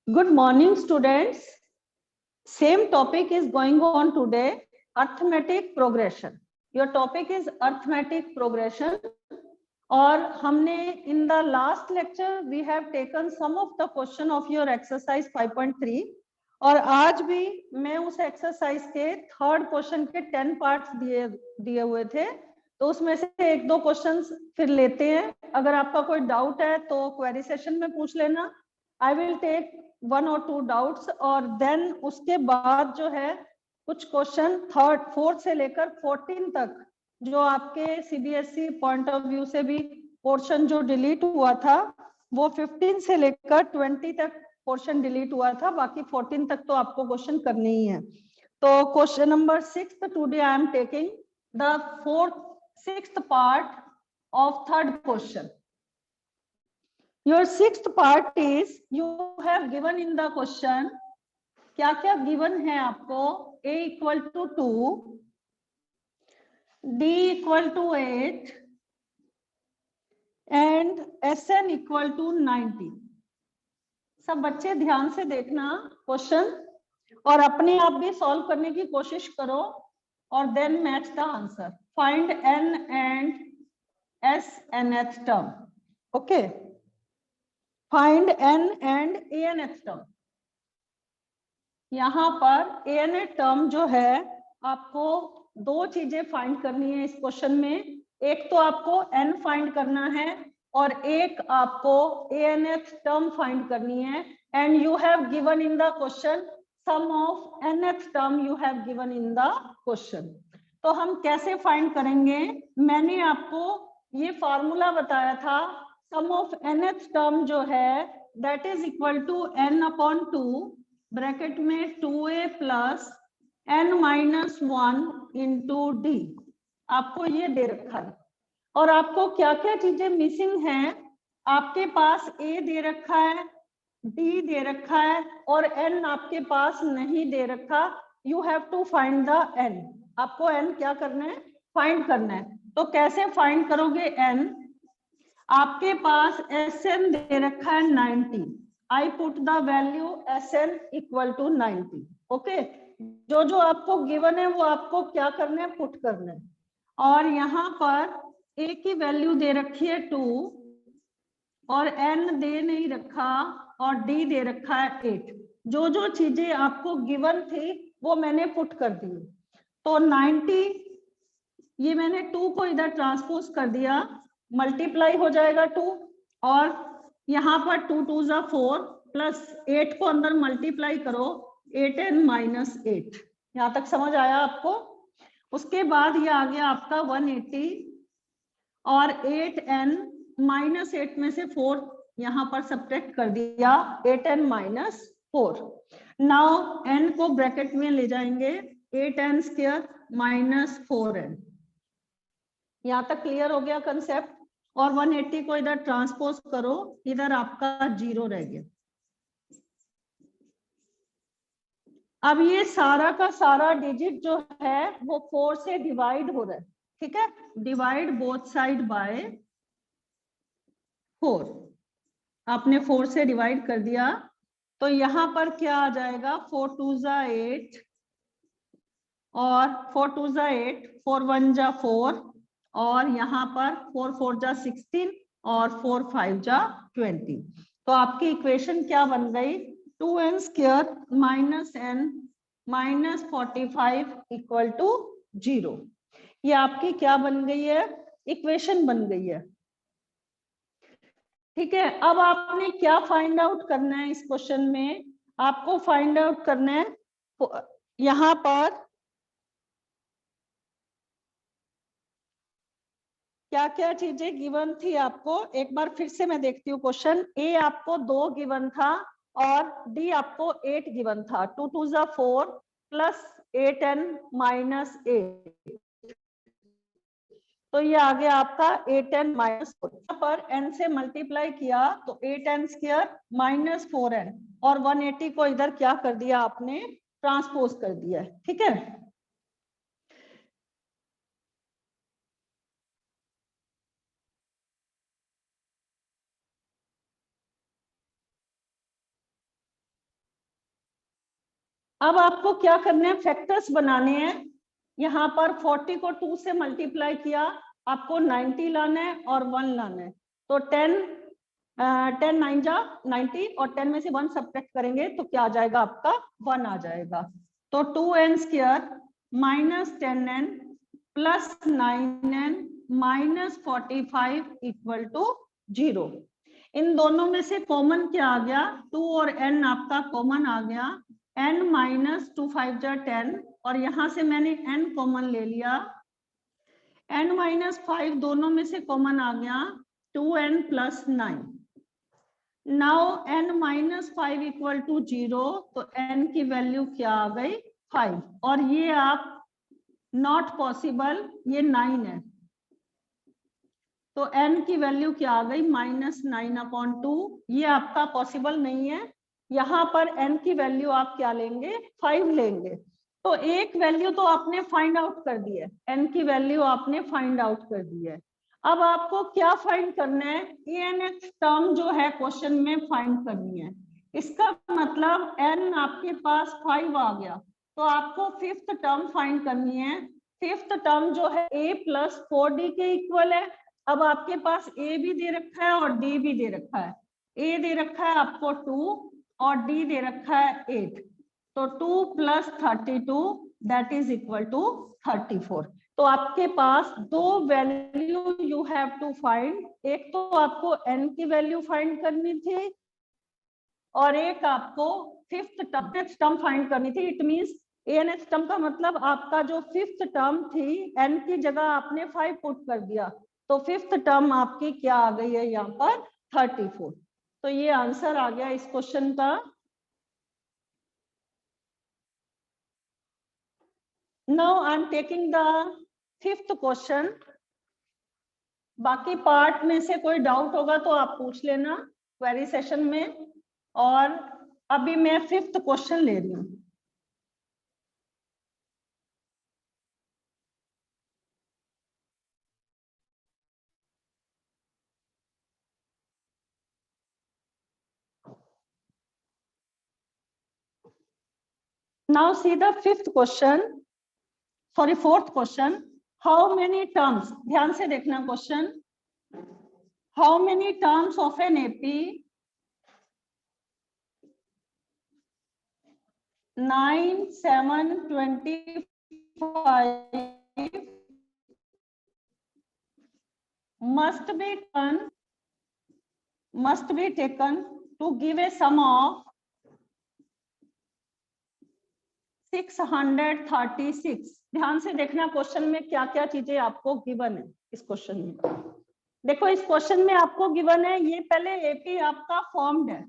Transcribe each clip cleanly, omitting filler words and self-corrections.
Good morning, students. Same topic is going on today, arithmetic progression. Your topic is arithmetic progression. और हमने in the last lecture we have taken some of the question of your exercise 5.3 और आज भी मैं उस exercise के third question के 10 parts दिए हुए थे, तो उसमें से एक दो क्वेश्चंस फिर लेते हैं. अगर आपका कोई डाउट है तो क्वेरी सेशन में पूछ लेना. I will take 1 or 2 doubts और देन उसके बाद जो है कुछ क्वेश्चन थर्ड फोर्थ से लेकर 14 तक जो आपके सीबीएसई पॉइंट ऑफ व्यू से भी पोर्शन जो डिलीट हुआ था वो 15 से लेकर 20 तक पोर्शन डिलीट हुआ था, बाकी 14 तक तो आपको क्वेश्चन करने ही है. तो question number 6 today I am taking the sixth part of third question. Your sixth part is you have given in the question क्या क्या given है आपको. A equal to 2, D equal to 8 and SN equal to 90. सब बच्चे ध्यान से देखना question और अपने आप भी सॉल्व करने की कोशिश करो और then match the answer. Find N and S nth term. Okay. Find N and ANH term. यहाँ पर ANH टर्म जो है आपको दो चीजें फाइंड करनी है इस क्वेश्चन में. एक तो आपको N फाइंड करना है और एक आपको ANH टर्म फाइंड करनी है. And you have given in the question sum of NH term you have given in the question. तो हम कैसे फाइंड करेंगे, मैंने आपको ये फॉर्मूला बताया था. सम ऑफ NH टर्म जो है that is equal to N upon 2 bracket में 2a plus N minus 1 into D. आपको ये दे रखा है और आपको क्या क्या चीजें मिसिंग हैं. आपके पास A दे रखा है, D दे रखा है और N आपके पास नहीं दे रखा. You have to find the N. आपको N क्या करना है, फाइंड करना है. तो कैसे फाइंड करोगे N. आपके पास SN दे रखा है 90. I put the value SN equal to 90. Okay, जो जो आपको गिवन है वो आपको क्या करना है, पुट करना है. और यहाँ पर A की वैल्यू दे रखी है 2 और N दे नहीं रखा और D दे रखा है 8. जो जो चीजें आपको गिवन थी वो मैंने पुट कर दी. तो 90 ये मैंने 2 को इधर ट्रांसपोज कर दिया, मल्टीप्लाई हो जाएगा 2 और यहाँ पर 2 2 जा 4 प्लस 8 को अंदर मल्टीप्लाई करो 8n माइनस 8. यहाँ तक समझ आया आपको. उसके बाद ये आ गया आपका 180 और 8n माइनस 8 में से 4 यहाँ पर सब्ट्रैक्ट कर दिया 8n माइनस 4. नाउ n को ब्रैकेट में ले जाएंगे 8n स्क्वायर माइनस 4n. यहाँ तक क्लियर हो गया कंसेप्ट. और 180 को इधर ट्रांसपोज करो, इधर आपका 0 रह गया. अब ये सारा का सारा डिजिट जो है वो 4 से डिवाइड हो रहा है. ठीक है, डिवाइड बोथ साइड बाय 4. आपने 4 से डिवाइड कर दिया तो यहाँ पर क्या आ जाएगा 4 2 जा 8 और 4 2 जा 8, 4 1 जा 4 और यहाँ पर 4 4 जा 16 और 4 5 जा 20. तो आपकी इक्वेशन क्या बन गई, 2n square minus n minus 45 equal to 0. ये आपकी क्या बन गई है, इक्वेशन बन गई है. ठीक है, अब आपने क्या फाइंड आउट करना है इस क्वेश्चन में. आपको फाइंड आउट करना है यहाँ पर क्या क्या चीजें गिवन थी आपको. एक बार फिर से मैं देखती हूँ क्वेश्चन. ए आपको 2 गिवन था और डी आपको 8 गिवन था. 2 2 जा 4 प्लस 8n माइनस 8. तो ये आ गया आपका 8n माइनस 4. यहाँ पर n से मल्टीप्लाई किया तो 8n स्क्वायर माइनस 4n और 180 को इधर क्या कर दिया आपने, ट्रांसपोज कर दिया. ठीक है, अब आपको क्या करना है, फैक्टर्स बनाने हैं। यहाँ पर 40 को 2 से मल्टीप्लाई किया, आपको 90 लाना है और 1 लाना है। तो 10 9 जा 90 और 10 में से 1 सब्ट्रैक्ट करेंगे तो क्या आ जाएगा, आपका 1 आ जाएगा। तो 2n square minus 10n plus 9n minus 45 equal to 0। इन दोनों में से कॉमन क्या आ गया, 2 और n आपका कॉमन आ गया, n माइनस 2 5 जा 10 और यहां से मैंने n कॉमन ले लिया, n माइनस 5 दोनों में से कॉमन आ गया, 2n plus 9। Now n minus 5 equal to 0, तो n की वैल्यू क्या आ गई, 5। और ये आप नॉट पॉसिबल, ये 9 है, तो n की वैल्यू क्या आ गई, माइनस 9/2। ये आपका पॉसिबल नहीं है। यहाँ पर n की वैल्यू आप क्या लेंगे, 5 लेंगे। तो एक वैल्यू तो आपने फाइंड आउट कर दी है, n की वैल्यू आपने फाइंड आउट कर दी है। अब आपको क्या फाइंड करना है, anth टर्म जो है क्वेश्चन में फाइंड करनी है। इसका मतलब n आपके पास 5 आ गया, तो आपको फिफ्थ टर्म फाइंड करनी है। फिफ्थ टर्म जो है a प्लस 4d के इक्वल है। अब आपके पास a भी दे रखा है और d भी दे रखा है। a दे रखा है आपको 2 और d दे रखा है 8। तो 2 plus 32 that is equal to 34। तो आपके पास दो value you have to find, एक तो आपको n की वैल्यू फाइंड करनी थी और एक आपको फिफ्थ टर्म फाइंड करनी थी। इट मींस anth टर्म का मतलब आपका जो फिफ्थ टर्म थी, n की जगह आपने 5 पुट कर दिया, तो फिफ्थ टर्म आपकी क्या आ गई है यहाँ पर, 34। तो ये आंसर आ गया इस क्वेश्चन का। Now I am taking the fifth question. बाकी पार्ट में से कोई डाउट होगा तो आप पूछ लेना क्वेरी सेशन में। और अभी मैं फिफ्थ क्वेश्चन ले रही हूँ। Now see the fifth question, sorry fourth question. How many terms, ध्यान से देखना question, how many terms of an AP 9, 7, 25 must be taken to give a sum of 636। ध्यान से देखना क्वेश्चन में क्या क्या चीजें आपको गिवन है। इस क्वेश्चन में देखो, इस क्वेश्चन में आपको गिवन है, ये पहले एपी आपका फॉर्म्ड है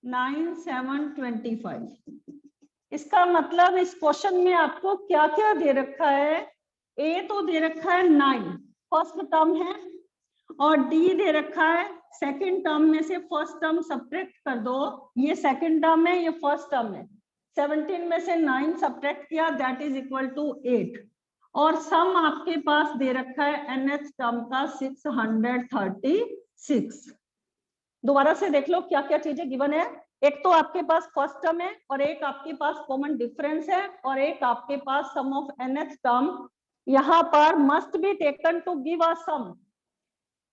9, 7, 25। इसका मतलब इस क्वेश्चन में आपको क्या क्या दे रखा है, ए तो दे रखा है 9 फर्स्ट टर्म है, और डी दे रखा है सेकंड टर्म में से फर्स्ट टर्म सब्ट्रैक्ट कर दो, ये सेकंड टर्म है, ये फर्स्ट टर्म है। 17 में से 9 सब्ट्रैक्ट किया दैट इज इक्वल टू 8। और सम आपके पास दे रखा है nth टर्म का 636। दोबारा से देख लो क्या क्या चीजें गिवन है। एक तो आपके पास फर्स्ट टर्म है और एक आपके पास कॉमन डिफरेंस है और एक आपके पास सम ऑफ nth टर्म। यहाँ पर must be taken to give a sum,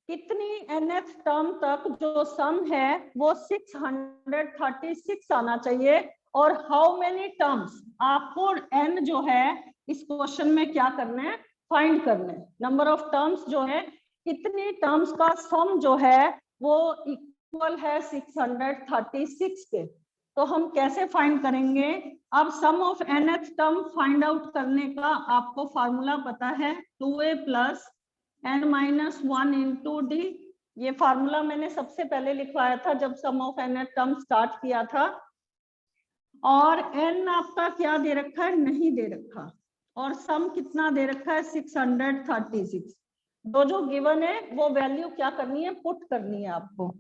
कितनी nth टर्म तक जो सम है वो 636 आना चाहिए। और हाउ मेनी टर्म्स, आपको n जो है इस क्वेश्चन में क्या करना है, फाइंड करना है। नंबर ऑफ टर्म्स जो है, कितनी टर्म्स का सम जो है वो इक्वल है 636 के। तो हम कैसे फाइंड करेंगे, अब sum of nth term find out करने का आपको फार्मूला पता है, 2a plus n minus 1 into D. ये फार्मूला मैंने सबसे पहले लिखवाया था जब sum of nth term start किया था। और n आपका क्या दे रखा है, नहीं दे रखा, और सम कितना दे रखा है 636। दो जो गिवन है वो वैल्यू क्या करनी है, पुट करनी है आपको।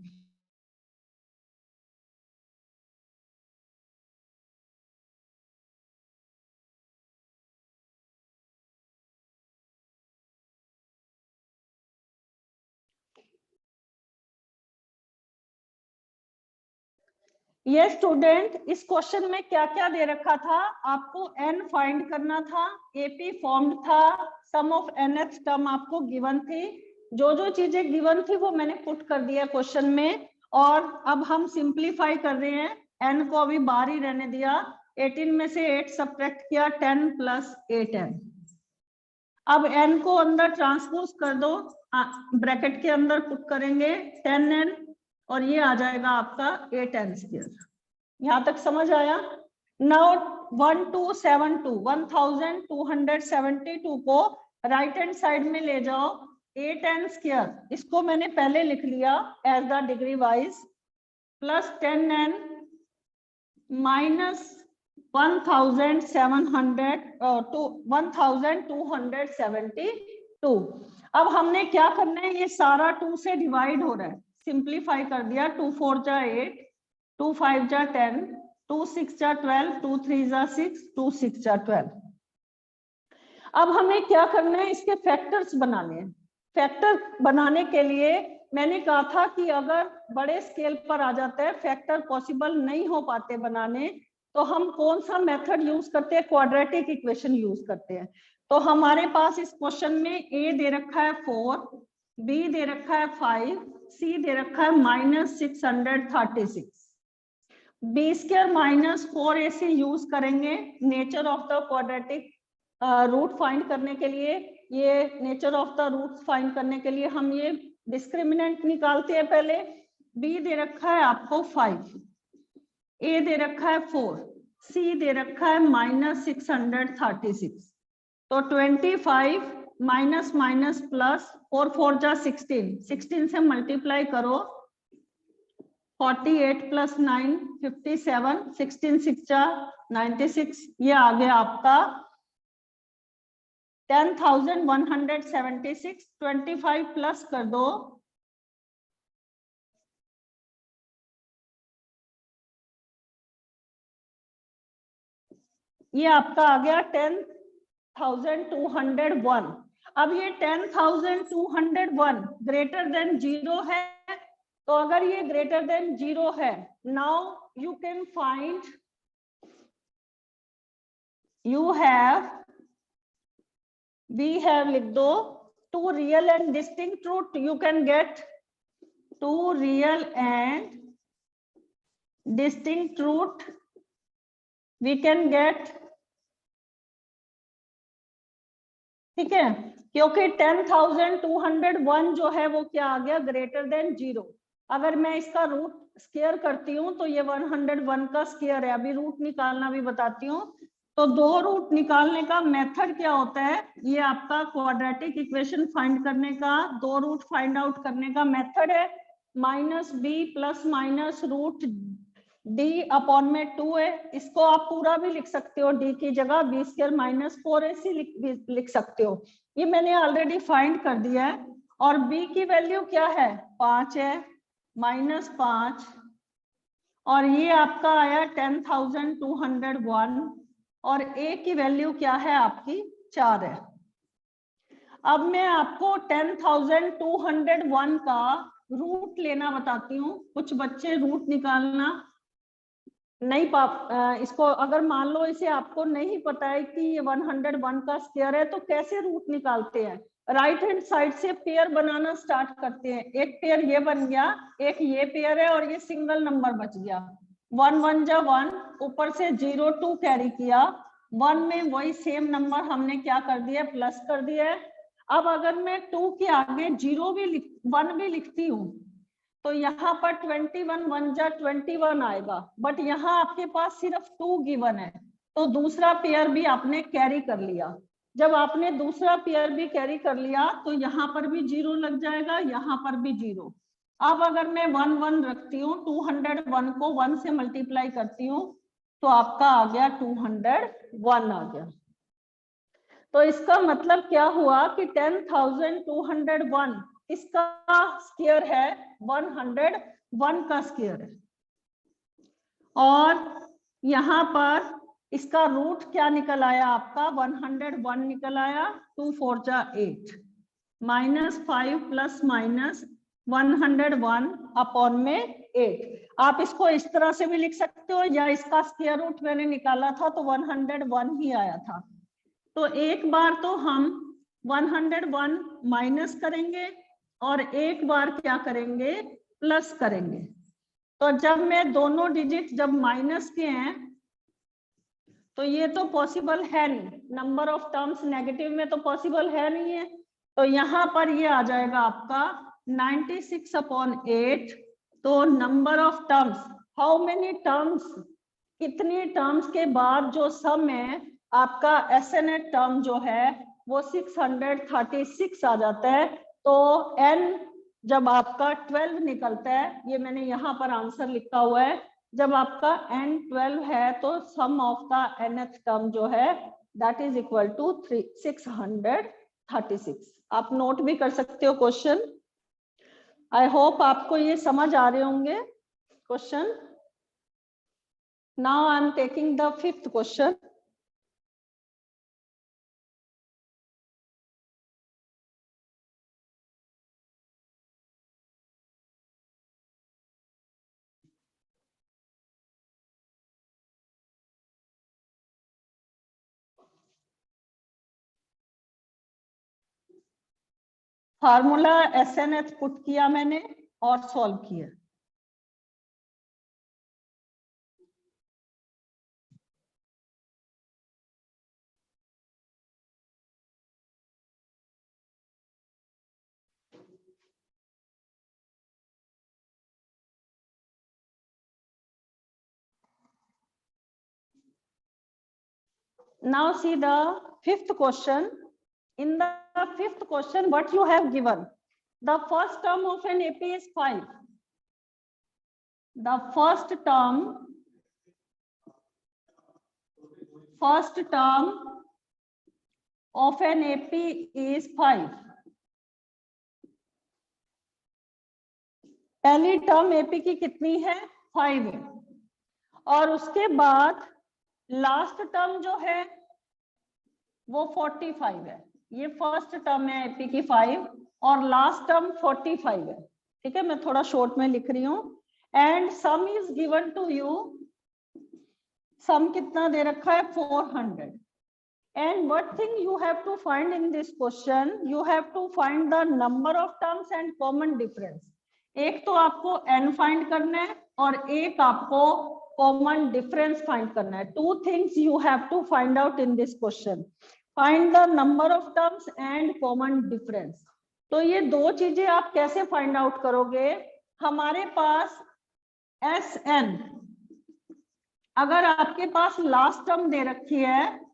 ये स्टूडेंट, इस क्वेश्चन में क्या क्या दे रखा था आपको? n फाइंड करना था, AP फॉर्म्ड था, सम ऑफ nth टर्म आपको गिवन थी। जो जो चीजें गिवन थी वो मैंने पुट कर दिया क्वेश्चन में, और अब हम सिंप्लीफाई कर रहे हैं। n को अभी बाहर ही रहने दिया, 18 में से 8 सब्ट्रैक्ट किया, 10 प्लस 8n। अब n को अंदर ट्रांसपोज कर दो, ब्रैकेट के अंदर पुट करेंगे 10n, और ये आ जाएगा आपका 8n स्क्वायर। यहां तक समझ आया? नाउ 1272 को राइट हैंड साइड में ले जाओ, 8n स्क्वायर, इसको मैंने पहले लिख लिया as the degree wise, plus 10n minus 1272। अब हमने क्या करना है, ये सारा 2 से डिवाइड हो रहा है, सिंप्लीफाई कर दिया। 2 4 जा 8, 2 5 जा 10, 2 6 जा 12, 2 3 जा 6, 2 6 जा 12। अब हमें क्या करना है, इसके फैक्टर्स बनाने हैं। फैक्टर बनाने के लिए मैंने कहा था कि अगर बड़े स्केल पर आ जाता है, फैक्टर पॉसिबल नहीं हो पाते बनाने, तो हम कौन सा मेथड यूज करते हैं? क्वाड्रेटिक इक्वेशन यूज करते हैं। तो हमारे पास इस क्वेश्चन में a दे रखा है 4, b दे रखा है 5, c दे रखा है -636। b square minus 4ac use करेंगे nature of the quadratic root find करने के लिए। ये nature of the root find करने के लिए हम ये डिस्क्रिमिनेंट निकालते हैं पहले। b दे रखा है आपको 5, a दे रखा है 4, c दे रखा है -636। तो 25 माइनस माइनस प्लस 4 4 जा 16, 16 से मल्टीप्लाई करो, 48 प्लस 9 57, 16 6 जा 96, ये आ गया आपका 10,176। 25 प्लस कर दो, ये आपका आ गया 10,201। अब ये 10,201 ग्रेटर देन 0 है, तो अगर ये ग्रेटर देन 0 है, now you can find, you have, we have लिख दो, 2 real and distinct root, you can get 2 real and distinct root, we can get, ठीक है, क्योंकि 10,201 जो है वो क्या आ गया? Greater than 0। अगर मैं इसका रूट स्क्वायर करती हूँ तो ये 101 का स्क्वायर है। अभी रूट निकालना भी बताती हूँ। तो 2 रूट निकालने का मेथड क्या होता है? ये आपका क्वाड्रेटिक इक्वेशन फाइंड करने का 2 रूट फाइंड आउट करने का मेथड है। -b plus minus root d upon में 2 है। इसको आप पूरा भी लिख सकते हो, d की जगह b स्क्वायर माइनस 4ac लिख सकते हो। ये मैंने ऑलरेडी फाइंड कर दिया है। और b की वैल्यू क्या है? 5 है, -5, और ये आपका आया 10,201, और a की वैल्यू क्या है आपकी? 4 है। अब मैं आपको 10,201 का रूट लेना बताती हूँ। कुछ बच्चे रूट निकालना नहीं इसको अगर मान लो इसे आपको नहीं पता है कि ये 101 का स्क्वायर है, तो कैसे रूट निकालते हैं? राइट हैंड साइड से पेयर बनाना स्टार्ट करते हैं। एक पेयर ये बन गया, एक ये पेयर है, और ये सिंगल नंबर बच गया। 1 1 जा 1, ऊपर से 0 2 कैरी किया, 1 में वही सेम नंबर हमने क्या कर दिया? प्लस कर दिया है। अब अगर मैं 2 के आगे 1 भी लिखती हूँ तो यहाँ पर 21 1 जा 21 आएगा, बट यहाँ आपके पास सिर्फ 2 गिवन है, तो दूसरा पेयर भी आपने कैरी कर लिया। जब आपने दूसरा पेयर भी कैरी कर लिया तो यहाँ पर भी 0 लग जाएगा, यहाँ पर भी 0। अब अगर मैं 1 1 रखती हूँ, 201 को 1 से मल्टीप्लाई करती हूँ, तो आपका आ गया 201 आ गया। तो इसका मतलब क्या हुआ कि 10,201 इसका स्क्वायर है 101 का स्क्वायर है, और यहाँ पर इसका रूट क्या निकल आया आपका? 101 निकल आया। 2 4 जा 8, -5 प्लस माइनस 101 अपॉन में 8। आप इसको इस तरह से भी लिख सकते हो, या इसका स्क्वायर रूट मैंने निकाला था तो 101 ही आया था। तो एक बार तो हम 101 माइनस करेंगे और एक बार क्या करेंगे, प्लस करेंगे। तो जब मैं दोनों डिजिट जब माइनस के हैं तो ये तो पॉसिबल है नहीं, नंबर ऑफ टर्म्स नेगेटिव में तो पॉसिबल है नहीं है। तो यहाँ पर ये आ जाएगा आपका 96/8। तो number of terms, how many terms, कितनी टर्म्स के बाद जो सम है आपका SN8 टर्म जो है वो 636 आ जाता है। तो n जब आपका 12 निकलता है, ये मैंने यहाँ पर आंसर लिखा हुआ है, जब आपका n 12 है तो सम ऑफ द nth टर्म जो है दैट इज इक्वल टू 636। आप नोट भी कर सकते हो क्वेश्चन। आई होप आपको ये समझ आ रहे होंगे question. Now I am taking the 5th question. Formula SNH put किया मैंने और सॉल्व किया। Now see the 5th question. In the 5th question, what you have given? The first term of an AP is 5. The first term of an AP is 5. पहली term AP की कितनी है, 5 है। और उसके बाद लास्ट टर्म जो है वो 45 है। ये फर्स्ट टर्म है AP की 5 और लास्ट टर्म 45 है। ठीक है, मैं थोड़ा शॉर्ट में लिख रही हूँ। And sum is given to you, sum कितना दे रखा है, 400। And what thing you have to find in this question, you have to find the number of terms and common difference. एक तो आपको n फाइंड करना है और एक आपको कॉमन डिफरेंस फाइंड करना है। Two things you have to find out in this question, find the number of terms and common difference. तो ये दो चीजें आप कैसे फाइंड आउट करोगे, हमारे पास SN, अगर आपके पास लास्ट टर्म दे रखी है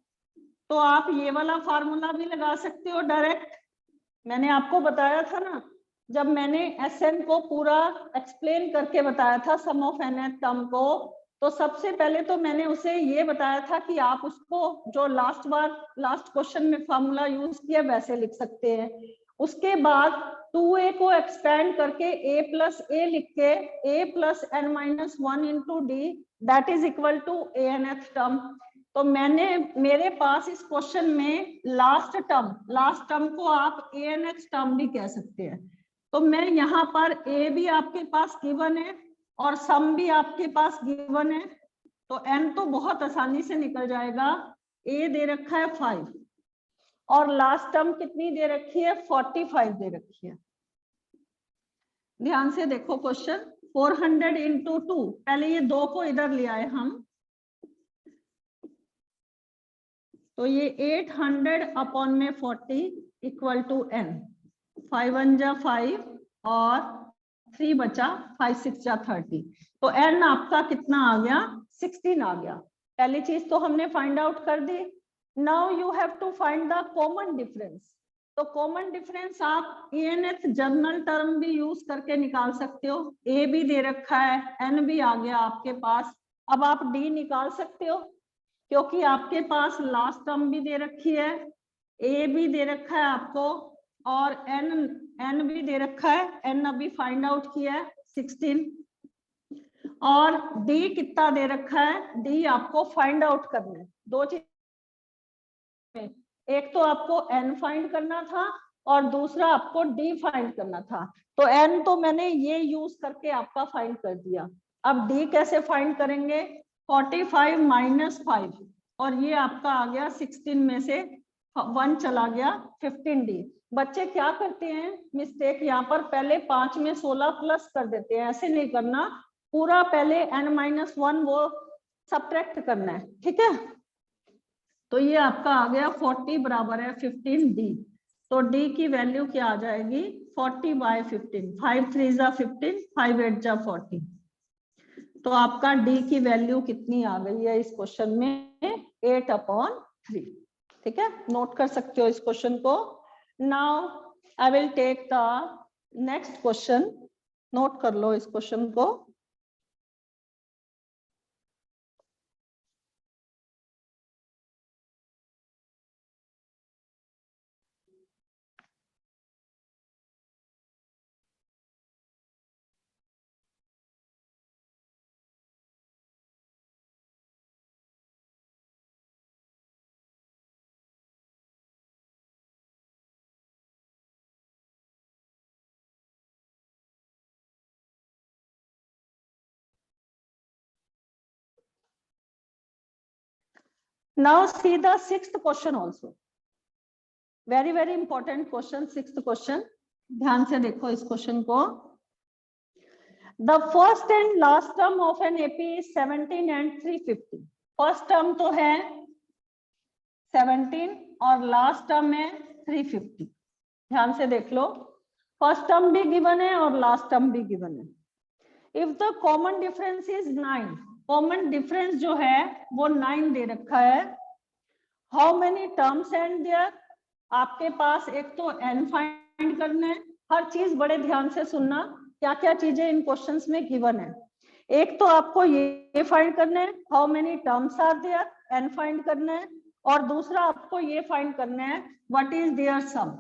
तो आप ये वाला फार्मूला भी लगा सकते हो डायरेक्ट। मैंने आपको बताया था ना, जब मैंने SN को पूरा एक्सप्लेन करके बताया था सम ऑफ nth टर्म को, तो सबसे पहले तो मैंने उसे ये बताया था कि आप उसको जो लास्ट क्वेश्चन में फार्मूला यूज किया वैसे लिख सकते हैं। उसके बाद 2a को एक्सपेंड करके a प्लस ए लिख के a plus n-1 into d that is equal to anth term. तो मेरे पास इस क्वेश्चन में लास्ट टर्म को आप anth टर्म भी कह सकते हैं। तो मैं यहाँ पर a भी आपके पास गिवन है और सम भी आपके पास गिवन है, तो n तो बहुत आसानी से निकल जाएगा। a दे रखा है 5 और लास्ट टर्म कितनी दे रखी है, 45 दे रखी है। ध्यान से देखो क्वेश्चन, 400 इंटू 2, पहले ये 2 को इधर ले आए हम, तो ये 800 अपॉन में 40 इक्वल टू n। 5 1 जा 5 और 3 बचा, 5 6 जा 30, तो n आपका कितना आ गया, 16 आ गया। पहली चीज तो हमने फाइंड आउट कर दी। Now you have to find the common difference. तो कॉमन डिफरेंस आप anth जनरल टर्म भी यूज करके निकाल सकते हो। a भी दे रखा है, n भी आ गया आपके पास। अब आप d निकाल सकते हो क्योंकि आपके पास लास्ट टर्म भी दे रखी है, a भी दे रखा है आपको और n भी दे रखा है। n अभी फाइंड आउट किया है 16 और d कितना दे रखा है, d आपको फाइंड आउट करना है। दो चीज, एक तो आपको n फाइंड करना था और दूसरा आपको डी फाइंड करना था। तो एन तो मैंने ये यूज करके आपका फाइंड कर दिया। अब डी कैसे फाइंड करेंगे? 45 माइनस 5 और ये आपका आ गया 16 में से 1 चला गया 15 डी। बच्चे क्या करते हैं मिस्टेक यहाँ पर, पहले 5 में 16 प्लस कर देते हैं। ऐसे नहीं करना, पूरा पहले n-1 वो सब्ट्रैक्ट करना है, ठीक है। तो ये आपका आ गया 40 बराबर है 15 डी। तो डी की वैल्यू क्या आ जाएगी? 40/15। 5 3 जा 15, 5 8 जा 40। तो आपका डी की वैल्यू कितनी आ गई है इस क्वेश्चन में? 8/3। ठीक है, नोट कर सकते हो इस क्वेश्चन को। Now I will take the next question. Note कर लो इस क्वेश्चन को। Now see the sixth question also. Very very important question, sixth question. ध्यान से देखो इस क्वेश्चन को। The first and last term of an AP is 17 and 350. First term तो है 17 और लास्ट टर्म है 350। ध्यान से देख लो, फर्स्ट टर्म भी गिवन है और लास्ट टर्म भी गिवन है। If the common difference is 9, common difference जो है वो 9 दे रखा है। How many terms and there? आपके पास एक तो n फाइंड करना है। हर चीज बड़े ध्यान से सुनना, क्या क्या चीजें इन क्वेश्चंस में गिवन है। एक तो आपको ये फाइंड करना है how many terms are there, n find करना है। और दूसरा आपको ये फाइंड करना है व्हाट इज देयर सम।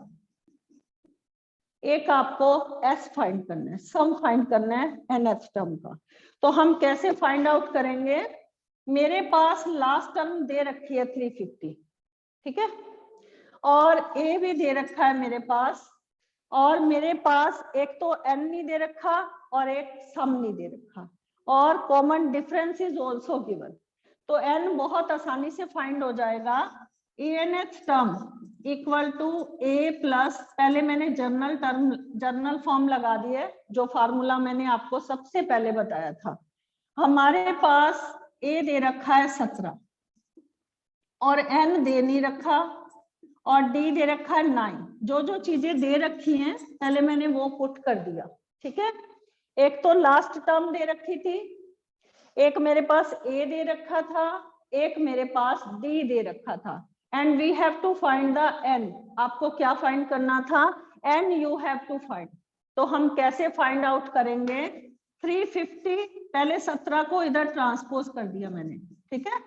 एक आपको s फाइंड करना है, सम फाइंड करना है nth टर्म का। तो हम कैसे फाइंड आउट करेंगे? मेरे पास लास्ट टर्म दे रखी है 350, ठीक है, और a भी दे रखा है मेरे पास, और मेरे पास एक तो n नहीं दे रखा और एक सम नहीं दे रखा, और common difference is also given. तो n बहुत आसानी से फाइंड हो जाएगा। nth term equal to a plus, पहले मैंने जर्नल फॉर्म लगा दिए, जो फार्मूला मैंने आपको सबसे पहले बताया था। हमारे पास a दे रखा है 17 और n दे नहीं रखा और d दे रखा है 9। जो जो चीजें दे रखी हैं पहले मैंने वो पुट कर दिया, ठीक है। एक तो लास्ट टर्म दे रखी थी, एक मेरे पास a दे रखा था, एक मेरे पास d दे रखा था। And we have to find the n। आपको क्या फाइंड करना था? n you have to find. तो हम कैसे फाइंड आउट करेंगे? 350, पहले 17 को इधर ट्रांसपोज कर दिया मैंने, ठीक है।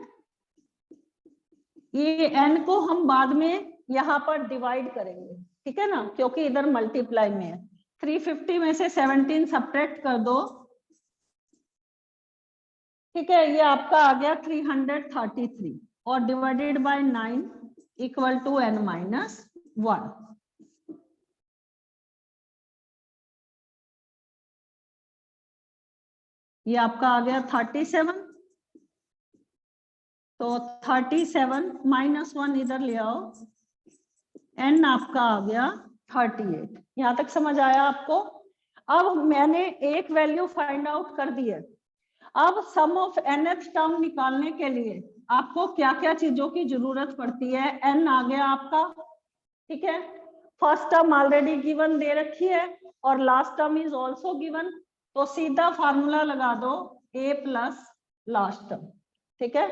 ये n को हम बाद में यहाँ पर डिवाइड करेंगे, ठीक है ना, क्योंकि इधर मल्टीप्लाई में है। 350 में से 17 सब्ट्रैक्ट कर दो, ठीक है, ये आपका आ गया 333 और divided by 9 equal to n-1। ये आपका आ गया 37। तो 37 -1 इधर ले आओ, n आपका आ गया 38। यहां तक समझ आया आपको? अब मैंने एक वैल्यू फाइंड आउट कर दी है। अब सम ऑफ nth टर्म निकालने के लिए आपको क्या क्या चीजों की जरूरत पड़ती है? n आ गया आपका, ठीक है, फर्स्ट टर्म ऑलरेडी गिवन दे रखी है और last term is also given. तो सीधा फार्मूला लगा दो a प्लस लास्ट टर्म, ठीक है।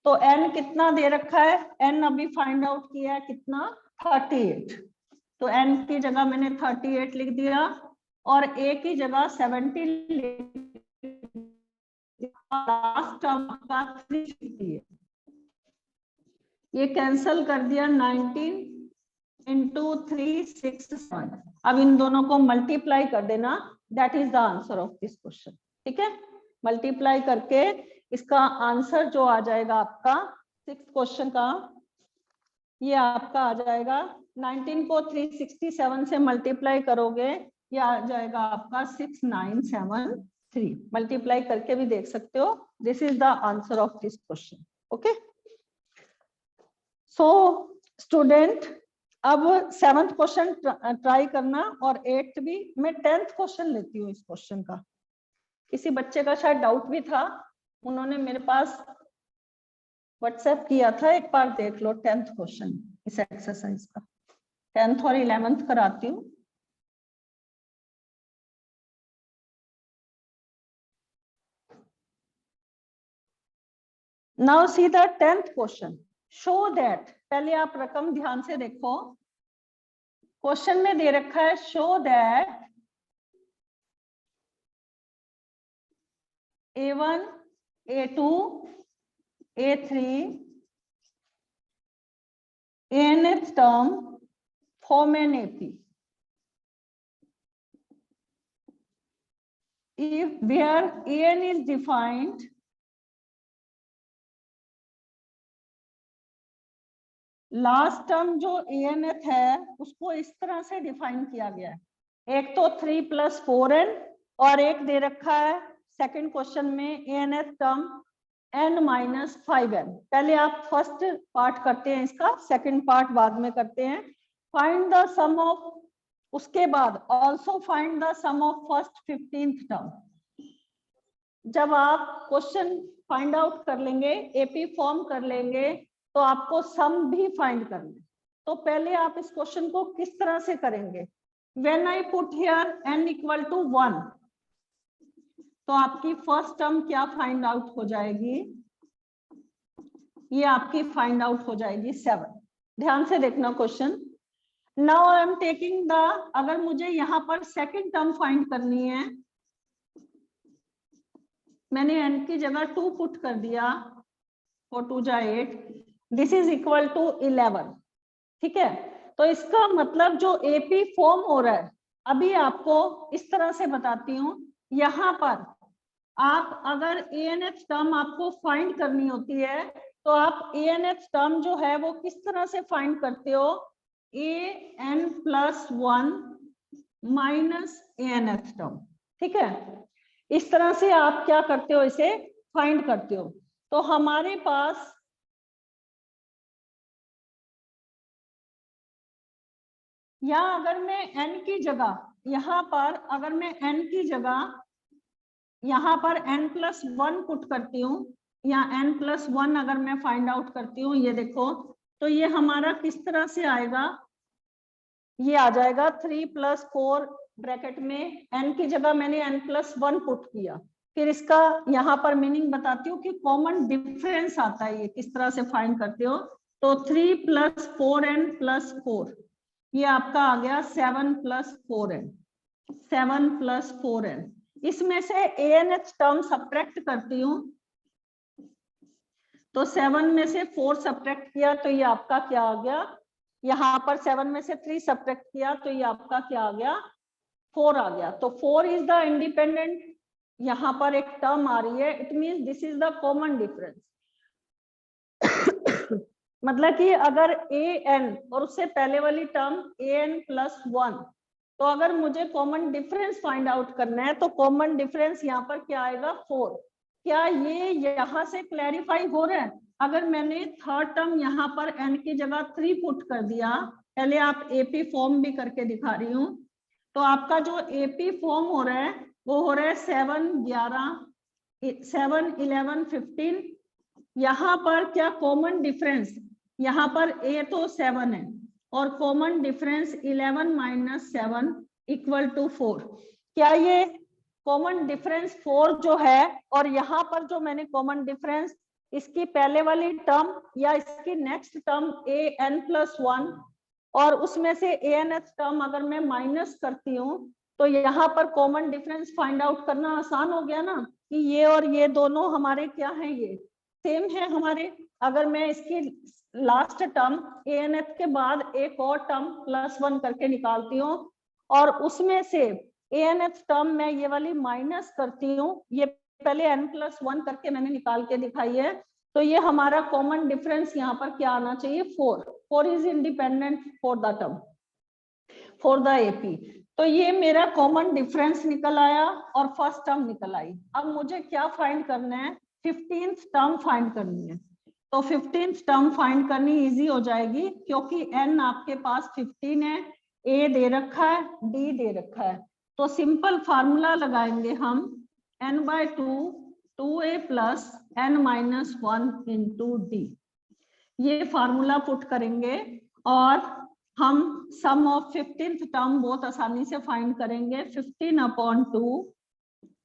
तो n कितना दे रखा है? n अभी फाइंड आउट किया है कितना? 38। तो n की जगह मैंने 38 लिख दिया और a की जगह 17 लिख, लास्ट टर्म का 350 है। ये कैंसल कर दिया, 19 इंटू 367। अब इन दोनों को मल्टीप्लाई कर देना, that is the answer of this question, ठीक है। मल्टीप्लाई करके इसका आंसर जो आ जाएगा आपका 6th क्वेश्चन का, ये आपका आ जाएगा 19 को 367 से मल्टीप्लाई करोगे, ये आ जाएगा आपका 6973। मल्टीप्लाई करके भी देख सकते हो। This is the answer of this question. Okay, so student, अब 7th क्वेश्चन ट्राई करना और 8th भी। मैं 10th क्वेश्चन लेती हूँ इस क्वेश्चन का। किसी बच्चे का शायद डाउट भी था, उन्होंने मेरे पास व्हाट्सएप किया था, एक बार देख लो 10th क्वेश्चन इस एक्सरसाइज का। 10th और 11th कराती हूँ। Now see the 10th question. Show that, पहले आप रकम ध्यान से देखो। क्वेश्चन में दे रखा है show that A1, A2, A3 nth term form an AP if where an is defined last term जो anth है उसको इस तरह से डिफाइन किया गया है। एक तो 3 + 4n और एक दे रखा है सेकंड क्वेश्चन में anth टर्म n - 5n। पहले आप फर्स्ट पार्ट करते हैं इसका, सेकंड पार्ट बाद में करते हैं। फाइंड द सम ऑफ, उसके बाद also find the sum of first 15th term. जब आप क्वेश्चन फाइंड आउट कर लेंगे, एपी फॉर्म कर लेंगे, तो आपको सम भी फाइंड करना है। तो पहले आप इस क्वेश्चन को किस तरह से करेंगे? When I put here n = 1, तो आपकी फर्स्ट टर्म क्या फाइंड आउट हो जाएगी? ये आपकी फाइंड आउट हो जाएगी 7। ध्यान से देखना question. Now I am taking the, अगर मुझे यहाँ पर सेकंड टर्म फाइंड करनी है, मैंने n की जगह 2 पुट कर दिया, 4 2 जा 8, दिस इज इक्वल टू 11। ठीक है, तो इसका मतलब जो एपी फॉर्म हो रहा है, अभी आपको इस तरह से बताती हूँ। यहाँ पर आप अगर anth टर्म आपको फाइंड करनी होती है, तो आप anth टर्म जो है वो किस तरह से फाइंड करते हो? an + 1 - anth term. ठीक है, इस तरह से आप क्या करते हो, इसे फाइंड करते हो। तो हमारे पास यहाँ अगर मैं n की जगह, यहाँ पर अगर मैं n की जगह यहाँ पर n + 1 पुट करती हूँ, या n + 1 अगर मैं फाइंड आउट करती हूँ, ये देखो, तो ये हमारा किस तरह से आएगा? ये आ जाएगा 3 + 4 ब्रैकेट में n की जगह मैंने n + 1 पुट किया। फिर इसका यहाँ पर मीनिंग बताती हूँ कि कॉमन डिफरेंस आता है, ये किस तरह से फाइंड करते हो। तो 3 + 4n + 4, ये आपका आ गया 7 + 4n, 7 + 4n। इसमें से anth टर्म सब्ट्रैक्ट करती हूँ, तो 7 में से 4 सब्ट्रैक्ट किया तो ये आपका क्या आ गया? यहाँ पर 7 में से 3 सब्ट्रैक्ट किया तो ये आपका क्या आ गया? 4 आ गया। तो 4 इज द इंडिपेंडेंट, यहाँ पर एक टर्म आ रही है, it means this is the common difference. मतलब कि अगर an और उससे पहले वाली टर्म an + 1, तो अगर मुझे कॉमन डिफरेंस फाइंड आउट करना है, तो कॉमन डिफरेंस यहाँ पर क्या आएगा? 4। क्या ये यहाँ से क्लैरिफाई हो रहा है? अगर मैंने थर्ड टर्म यहाँ पर n की जगह 3 पुट कर दिया, पहले आप एपी फॉर्म भी करके दिखा रही हूँ, तो आपका जो एपी फॉर्म हो रहा है वो हो रहा है 7 11 15। यहाँ पर क्या कॉमन डिफरेंस, यहाँ पर a तो 7 है और कॉमन डिफरेंस 11 - 7 = 4। क्या ये कॉमन डिफरेंस 4 जो है, और यहाँ पर जो मैंने कॉमन डिफरेंस, इसकी पहले वाली टर्म या इसकी नेक्स्ट टर्म an + 1 और उसमें से anth टर्म अगर मैं माइनस करती हूँ, तो यहाँ पर कॉमन डिफरेंस फाइंड आउट करना आसान हो गया ना, कि ये और ये दोनों हमारे क्या हैं? ये सेम है हमारे। अगर मैं इसकी लास्ट टर्म anth के बाद एक और टर्म +1 करके निकालती हूँ, और उसमें से anth टर्म मैं ये वाली माइनस करती हूँ, ये पहले n + 1 करके मैंने निकाल के दिखाई है, तो ये हमारा कॉमन डिफरेंस यहाँ पर क्या आना चाहिए? 4। 4 is independent for the term for the AP। तो ये मेरा कॉमन डिफरेंस निकल आया और फर्स्ट टर्म निकल आई। अब मुझे क्या फाइंड करना है, 15th टर्म फाइंड करनी है। तो 15th टर्म फाइंड करनी इजी हो जाएगी क्योंकि n आपके पास 15 है, a दे रखा है, d दे रखा है। तो सिंपल फार्मूला लगाएंगे हम n/2 2a plus n-1 into d। ये फार्मूला पुट करेंगे और हम सम ऑफ 15th टर्म बहुत आसानी से फाइंड करेंगे। 15/2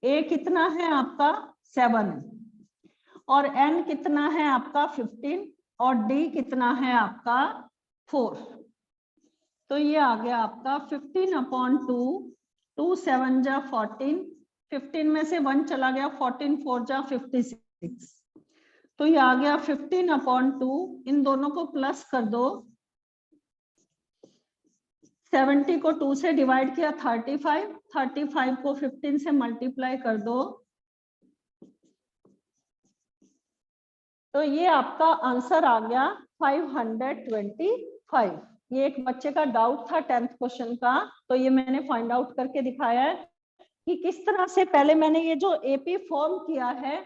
a कितना है आपका 7 है और n कितना है आपका 15 और d कितना है आपका 4। तो ये आ गया आपका 15/2 2 7 जा 14, 15 में से 1 चला गया, 14 4 जा 56। तो ये आ गया 15/2, इन दोनों को प्लस कर दो, 70 को 2 से डिवाइड किया 35, 35 को 15 से मल्टीप्लाई कर दो। तो ये आपका आंसर आ गया 525। ये एक बच्चे का डाउट था 10th क्वेश्चन का, तो ये मैंने फाइंड आउट करके दिखाया है कि किस तरह से पहले मैंने ये जो एपी फॉर्म किया है,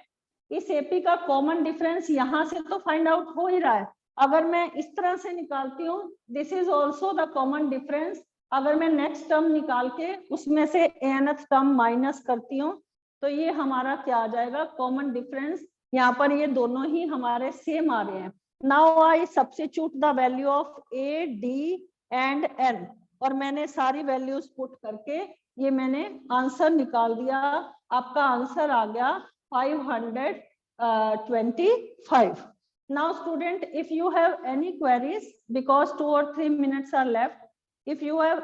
इस एपी का कॉमन डिफरेंस यहाँ से तो फाइंड आउट हो ही रहा है। अगर मैं इस तरह से निकालती हूँ, this is also the common difference. अगर मैं नेक्स्ट टर्म निकाल के उसमें से nth टर्म माइनस करती हूँ तो ये हमारा क्या आ जाएगा, कॉमन डिफरेंस। यहाँ पर ये दोनों ही हमारे सेम आ रहे हैं। Now I substitute the value of a, d and n और मैंने सारी वैल्यूज पुट करके ये मैंने आंसर निकाल दिया। आपका आंसर आ गया 525। Now student, if you have any queries, because 2 or 3 minutes are left, if you have